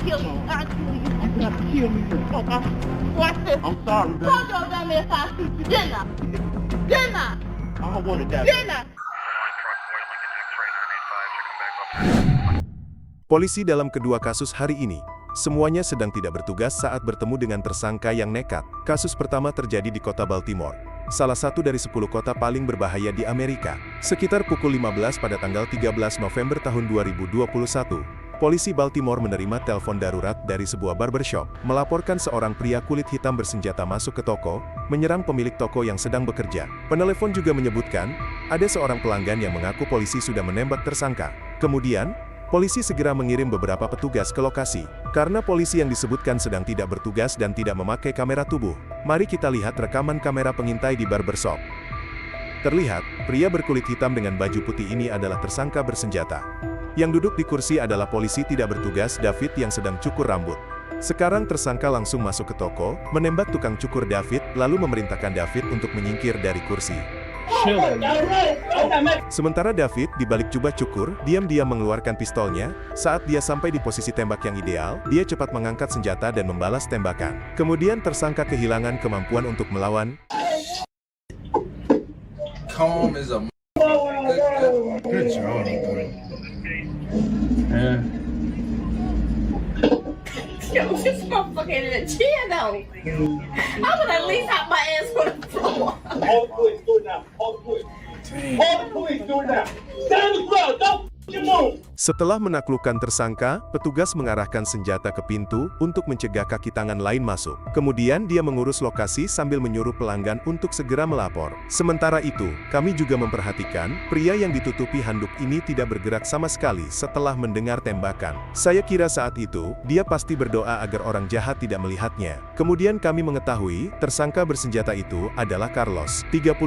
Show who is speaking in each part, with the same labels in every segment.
Speaker 1: kill you. I'll kill you.
Speaker 2: You got to kill me.
Speaker 1: Okay. Watch this.
Speaker 2: I'm sorry, baby.
Speaker 1: Told your dumb ass I shoot you, didn't I? Didn't I?
Speaker 2: I don't want it that way.
Speaker 1: Didn't I?
Speaker 3: Polisi dalam kedua kasus hari ini, semuanya sedang tidak bertugas saat bertemu dengan tersangka yang nekat. Kasus pertama terjadi di kota Baltimore, salah satu dari 10 kota paling berbahaya di Amerika. Sekitar pukul 15 pada tanggal 13 November tahun 2021, polisi Baltimore menerima telepon darurat dari sebuah barbershop, melaporkan seorang pria kulit hitam bersenjata masuk ke toko, menyerang pemilik toko yang sedang bekerja. Penelepon juga menyebutkan, ada seorang pelanggan yang mengaku polisi sudah menembak tersangka. Kemudian, polisi segera mengirim beberapa petugas ke lokasi. Karena polisi yang disebutkan sedang tidak bertugas dan tidak memakai kamera tubuh, mari kita lihat rekaman kamera pengintai di barbershop. Terlihat, pria berkulit hitam dengan baju putih ini adalah tersangka bersenjata. Yang duduk di kursi adalah polisi tidak bertugas David yang sedang cukur rambut. Sekarang tersangka langsung masuk ke toko, menembak tukang cukur David, lalu memerintahkan David untuk menyingkir dari kursi. Sementara David, di balik jubah cukur, diam-diam mengeluarkan pistolnya. Saat dia sampai di posisi tembak yang ideal, dia cepat mengangkat senjata dan membalas tembakan. Kemudian tersangka kehilangan kemampuan untuk melawan.
Speaker 4: Calm is a
Speaker 2: Good job, boy. Yeah.
Speaker 1: Yo, this motherfucker in a chair though. I would at least have my ass on the floor.
Speaker 5: All the police do it now. All the police. All the police do it now. Stand on the ground. Don't f***ing move.
Speaker 3: Setelah menaklukkan tersangka, petugas mengarahkan senjata ke pintu untuk mencegah kaki tangan lain masuk. Kemudian dia mengurus lokasi sambil menyuruh pelanggan untuk segera melapor. Sementara itu, kami juga memperhatikan, pria yang ditutupi handuk ini tidak bergerak sama sekali setelah mendengar tembakan. Saya kira saat itu, dia pasti berdoa agar orang jahat tidak melihatnya. Kemudian kami mengetahui, tersangka bersenjata itu adalah Carlos, 38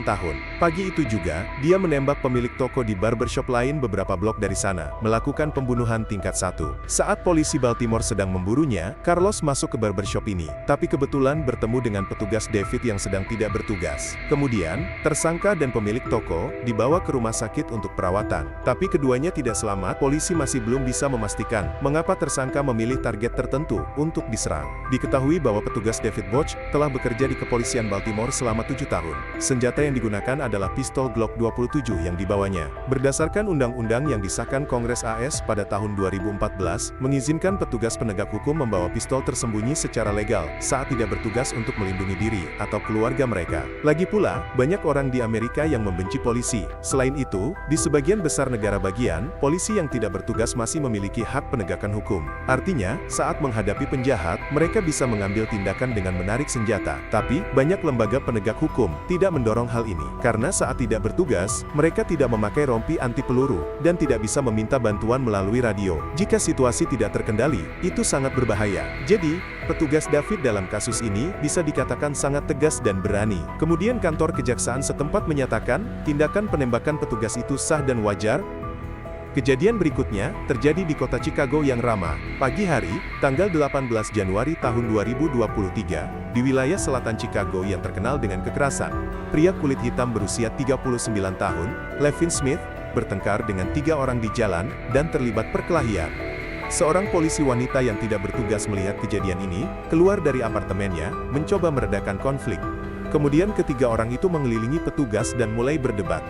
Speaker 3: tahun. Pagi itu juga, dia menembak pemilik toko di barbershop lain beberapa blok dari sana, melakukan pembunuhan tingkat 1. Saat polisi Baltimore sedang memburunya, Carlos masuk ke barbershop ini, tapi kebetulan bertemu dengan petugas David yang sedang tidak bertugas. Kemudian, tersangka dan pemilik toko dibawa ke rumah sakit untuk perawatan. Tapi keduanya tidak selamat. Polisi masih belum bisa memastikan mengapa tersangka memilih target tertentu untuk diserang. Diketahui bahwa petugas David Boch telah bekerja di kepolisian Baltimore selama 7 tahun. Senjata yang digunakan adalah pistol Glock 27 yang dibawanya. Berdasarkan undang-undang yang disahkan Kongres AS pada tahun 2014, mengizinkan petugas penegak hukum membawa pistol tersembunyi secara legal saat tidak bertugas untuk melindungi diri atau keluarga mereka. Lagi pula, banyak orang di Amerika yang membenci polisi. Selain itu, di sebagian besar negara bagian, polisi yang tidak bertugas masih memiliki hak penegakan hukum. Artinya, saat menghadapi penjahat, mereka bisa mengambil tindakan dengan menarik senjata. Tapi, banyak lembaga penegak hukum tidak mendorong hal ini. Karena saat tidak bertugas, mereka tidak memakai rompi anti peluru, dan tidak bisa meminta bantuan melalui radio. Jika situasi tidak terkendali, itu sangat berbahaya. Jadi, petugas David dalam kasus ini bisa dikatakan sangat tegas dan berani. Kemudian kantor kejaksaan setempat menyatakan, tindakan penembakan petugas itu sah dan wajar. Kejadian berikutnya terjadi di kota Chicago yang ramah. Pagi hari, tanggal 18 Januari tahun 2023, di wilayah selatan Chicago yang terkenal dengan kekerasan, pria kulit hitam berusia 39 tahun, Levin Smith, bertengkar dengan 3 orang di jalan, dan terlibat perkelahian. Seorang polisi wanita yang tidak bertugas melihat kejadian ini, keluar dari apartemennya, mencoba meredakan konflik. Kemudian ketiga orang itu mengelilingi petugas dan mulai berdebat.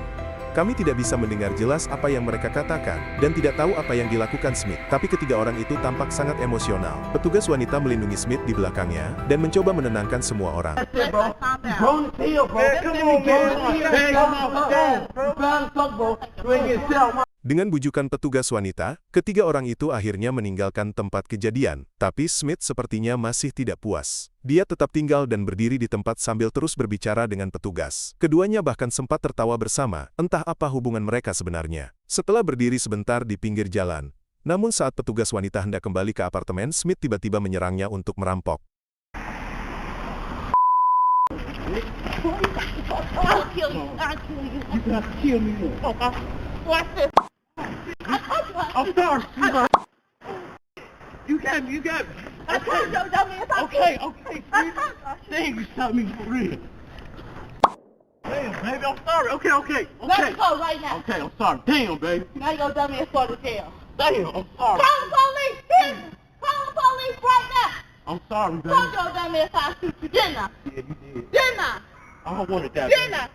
Speaker 3: Kami tidak bisa mendengar jelas apa yang mereka katakan, dan tidak tahu apa yang dilakukan Smith. Tapi ketiga orang itu tampak sangat emosional. Petugas wanita melindungi Smith di belakangnya, dan mencoba menenangkan semua orang.
Speaker 2: That's it, bro. You grown as hell, bro. Come on, man. Hey, come on, man. You bad as fuck, bro. You ain't get shit out my...
Speaker 3: Dengan bujukan petugas wanita, ketiga orang itu akhirnya meninggalkan tempat kejadian. Tapi Smith sepertinya masih tidak puas. Dia tetap tinggal dan berdiri di tempat sambil terus berbicara dengan petugas. Keduanya bahkan sempat tertawa bersama, entah apa hubungan mereka sebenarnya. Setelah berdiri sebentar di pinggir jalan, namun saat petugas wanita hendak kembali ke apartemen, Smith tiba-tiba menyerangnya untuk merampok.
Speaker 1: I'll kill you. I'll kill you.
Speaker 2: You got to kill me, man.
Speaker 1: Okay. Watch this.
Speaker 2: I'm sorry. You got me.
Speaker 1: I told your dumb ass I
Speaker 2: Okay. Dang, you shot me for real. Damn, baby, I'm sorry. Okay.
Speaker 1: Let's go right now.
Speaker 2: Okay, I'm sorry. Damn, baby.
Speaker 1: Now your dumb ass go to jail.
Speaker 2: Damn, I'm sorry.
Speaker 1: Call the police. Call
Speaker 2: I'm sorry, baby.
Speaker 1: Told your dumb ass I shoot you, didn't I?
Speaker 2: Yeah, you did.
Speaker 1: Didn't I?
Speaker 2: I don't want it that
Speaker 1: Didn't
Speaker 2: bad.
Speaker 1: I?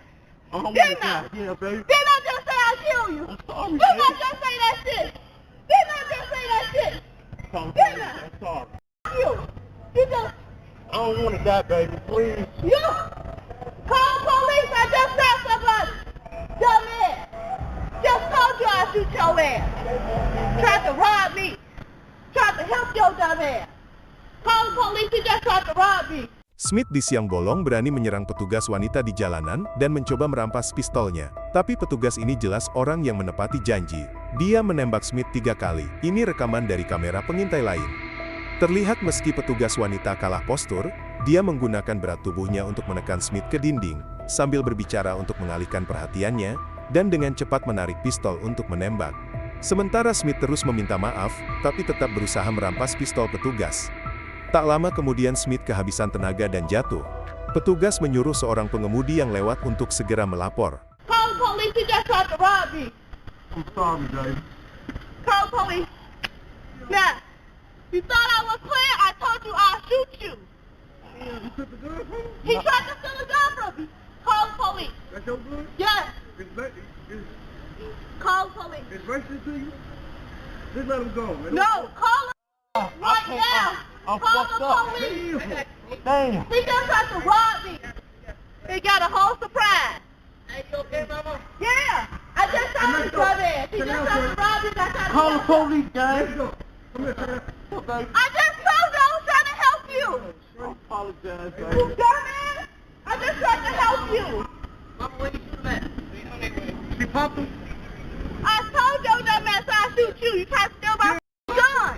Speaker 2: I don't want
Speaker 1: Didn't
Speaker 2: it that
Speaker 1: I?
Speaker 2: Yeah, baby.
Speaker 1: Didn't I just say I'll kill you?
Speaker 2: I'm sorry,
Speaker 1: Didn't I
Speaker 2: baby.
Speaker 1: just say that shit? Didn't I just say that shit?
Speaker 2: I'm
Speaker 1: Didn't
Speaker 2: sorry.
Speaker 1: I?
Speaker 2: I'm sorry.
Speaker 1: You. You just,
Speaker 2: I don't want it that, baby. Please.
Speaker 1: you. Call police, I just shot somebody. Dumb ass. Just told you I'll shoot your ass. Tried to rob me. Tried to help your dumb ass. Call the police, he just tried to rob me.
Speaker 3: Smith di siang bolong berani menyerang petugas wanita di jalanan dan mencoba merampas pistolnya. Tapi petugas ini jelas orang yang menepati janji. Dia menembak Smith 3 kali. Ini rekaman dari kamera pengintai lain. Terlihat meski petugas wanita kalah postur, dia menggunakan berat tubuhnya untuk menekan Smith ke dinding, sambil berbicara untuk mengalihkan perhatiannya, dan dengan cepat menarik pistol untuk menembak. Sementara Smith terus meminta maaf, tapi tetap berusaha merampas pistol petugas. Tak lama kemudian Smith kehabisan tenaga dan jatuh. Petugas menyuruh seorang pengemudi yang lewat untuk segera melapor.
Speaker 1: Call the police, he just tried to rob me.
Speaker 2: I'm sorry, baby.
Speaker 1: Call the police. Now, you thought I was playing? I told you I'll shoot you.
Speaker 2: You took the gun from me?
Speaker 1: He tried to steal a gun from me. Call the police.
Speaker 2: That's your gun?
Speaker 1: Yes.
Speaker 2: It's
Speaker 1: Call the police.
Speaker 2: racist to you? Just let him go, man.
Speaker 1: No, call the police right now.
Speaker 2: I'm
Speaker 1: Call
Speaker 2: fucked
Speaker 1: the
Speaker 2: up.
Speaker 1: police.
Speaker 2: Damn.
Speaker 1: He just tried to rob me. He got a whole surprise. Hey, you okay, mama? Yeah. I just shot his brother. He just tried to rob me. I tried to
Speaker 2: Call the
Speaker 1: help him.
Speaker 2: police, guys. Come here, come here.
Speaker 1: I just told you I was trying to help you.
Speaker 2: I apologize,
Speaker 1: You
Speaker 2: baby.
Speaker 1: dumbass. I just tried to help you.
Speaker 2: She popped him?
Speaker 1: I told your dumbass I'll shoot you. You tried to steal my gun.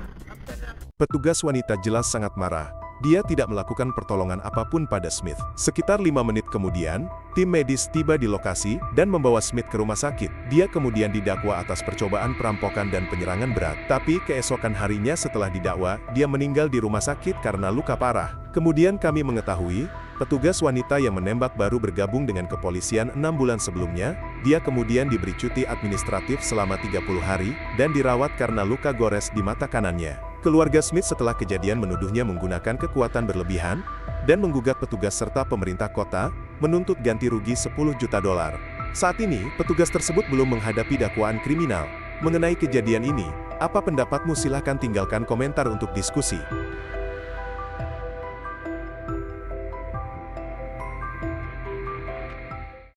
Speaker 3: Petugas wanita jelas sangat marah. Dia tidak melakukan pertolongan apapun pada Smith. Sekitar 5 menit kemudian, tim medis tiba di lokasi dan membawa Smith ke rumah sakit. Dia kemudian didakwa atas percobaan perampokan dan penyerangan berat. Tapi keesokan harinya setelah didakwa, dia meninggal di rumah sakit karena luka parah. Kemudian kami mengetahui, petugas wanita yang menembak baru bergabung dengan kepolisian 6 bulan sebelumnya. Dia kemudian diberi cuti administratif selama 30 hari, dan dirawat karena luka gores di mata kanannya. Keluarga Smith setelah kejadian menuduhnya menggunakan kekuatan berlebihan, dan menggugat petugas serta pemerintah kota, menuntut ganti rugi 10 juta dolar. Saat ini, petugas tersebut belum menghadapi dakwaan kriminal. Mengenai kejadian ini, apa pendapatmu? Silahkan tinggalkan komentar untuk diskusi.